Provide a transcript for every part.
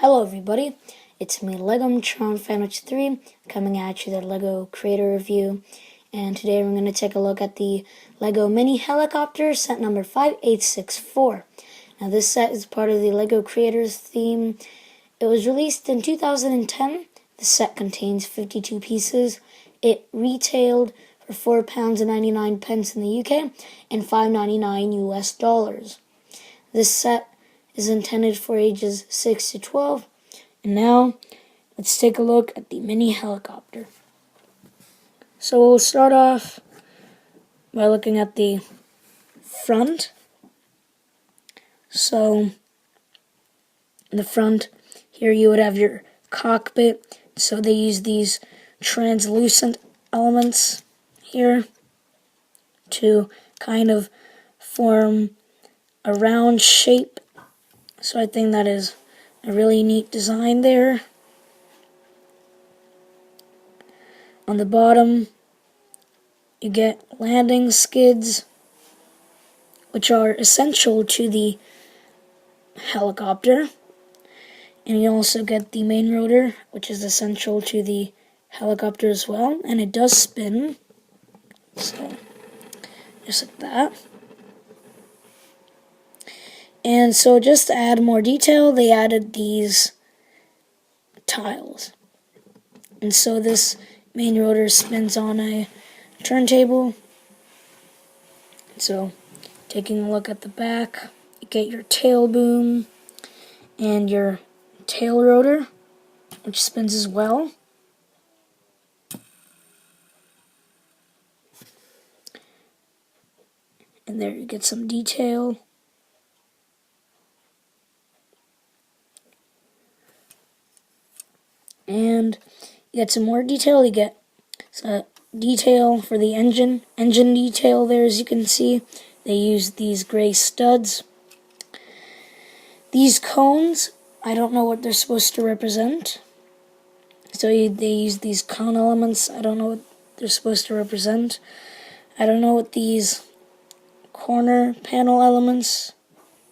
Hello everybody, it's me LegoMatron Fanwich 3 coming at you the LEGO Creator Review, and today we're going to take a look at the LEGO Mini Helicopter set number 5864. Now this set is part of the LEGO Creators theme. It was released in 2010. The set contains 52 pieces. It retailed for £4.99 in the UK and $5.99 US dollars. This set is intended for ages 6 to 12. And now, let's take a look at the mini helicopter. So we'll start off by looking at the front. So, in the front, here you would have your cockpit. So they use these translucent elements here to kind of form a round shape. So I think that is a really neat design there. On the bottom, you get landing skids, which are essential to the helicopter. And you also get the main rotor, which is essential to the helicopter as well. And it does spin. So, just like that. And so just to add more detail, they added these tiles. And so this main rotor spins on a turntable. So taking a look at the back, you get your tail boom and your tail rotor, which spins as well. And there you get some detail. And you get some more detail. You get detail for the engine detail there, as you can see. They use these gray studs. These cones, I don't know what they're supposed to represent. So they use these cone elements. I don't know what they're supposed to represent. I don't know what these corner panel elements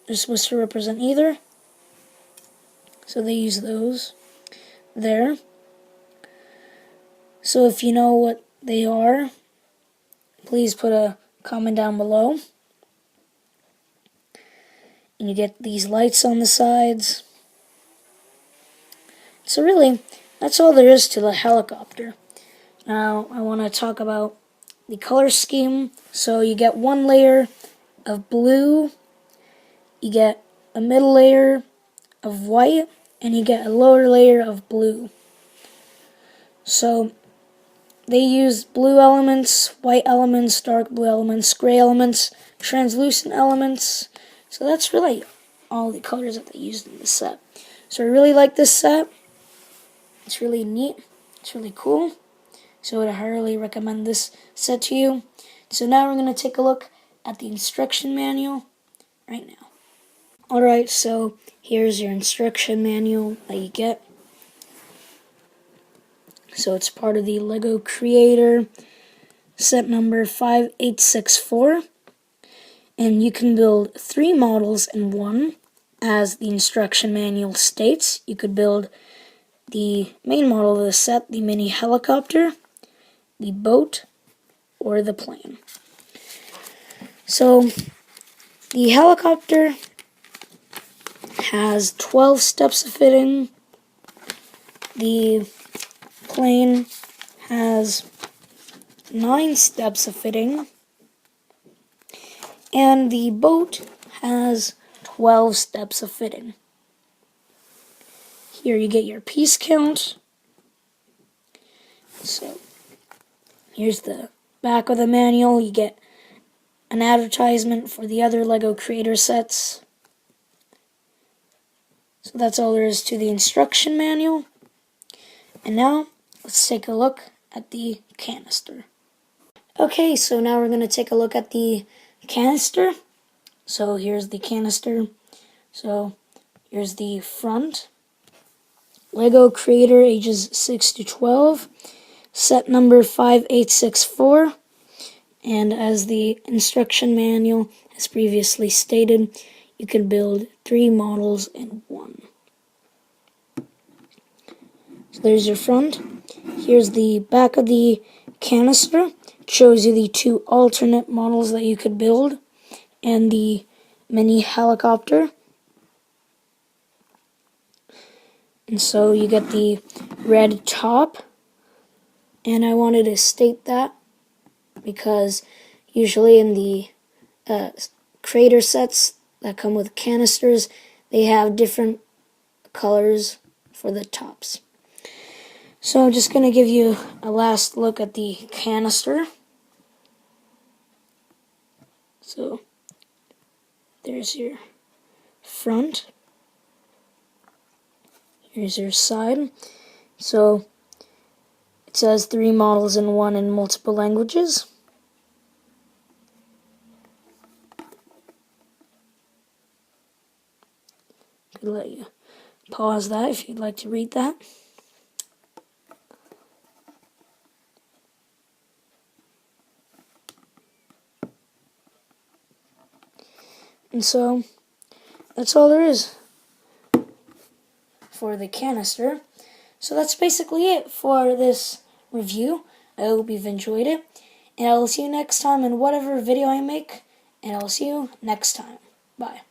are supposed to represent either. So they use those there. So if you know what they are, please put a comment down below. And you get these lights on the sides. So really, that's all there is to the helicopter. Now I want to talk about the color scheme. So you get one layer of blue, you get a middle layer of white, and you get a lower layer of blue. So they use blue elements, white elements, dark blue elements, gray elements, translucent elements. So that's really all the colors that they used in this set. So I really like this set. It's really neat. It's really cool. So I would highly recommend this set to you. So now we're going to take a look at the instruction manual right now. Alright, so here's your instruction manual that you get. So it's part of the LEGO Creator set number 5864. And you can build 3 models in one, as the instruction manual states. You could build the main model of the set, the mini helicopter, the boat, or the plane. So the helicopter has 12 steps of fitting. The plane has 9 steps of fitting. And the boat has 12 steps of fitting. Here you get your piece count. So here's the back of the manual. You get an advertisement for the other LEGO Creator sets. So that's all there is to the instruction manual. And now let's take a look at the canister. Okay, so now we're going to take a look at the canister. So here's the canister. So here's the front. LEGO Creator ages 6 to 12. Set number 5864. And as the instruction manual has previously stated, you can build 3 models in one. So there's your front. Here's the back of the canister. It shows you the two alternate models that you could build and the mini helicopter. And so you get the red top. And I wanted to state that because usually in the creator sets that come with canisters, they have different colors for the tops. So I'm just going to give you a last look at the canister. So there's your front. Here's your side. So it says 3 models in 1 in multiple languages. Could let you pause that if you'd like to read that. And so that's all there is for the canister. So that's basically it for this review. I hope you've enjoyed it. And I will see you next time in whatever video I make. And I will see you next time. Bye.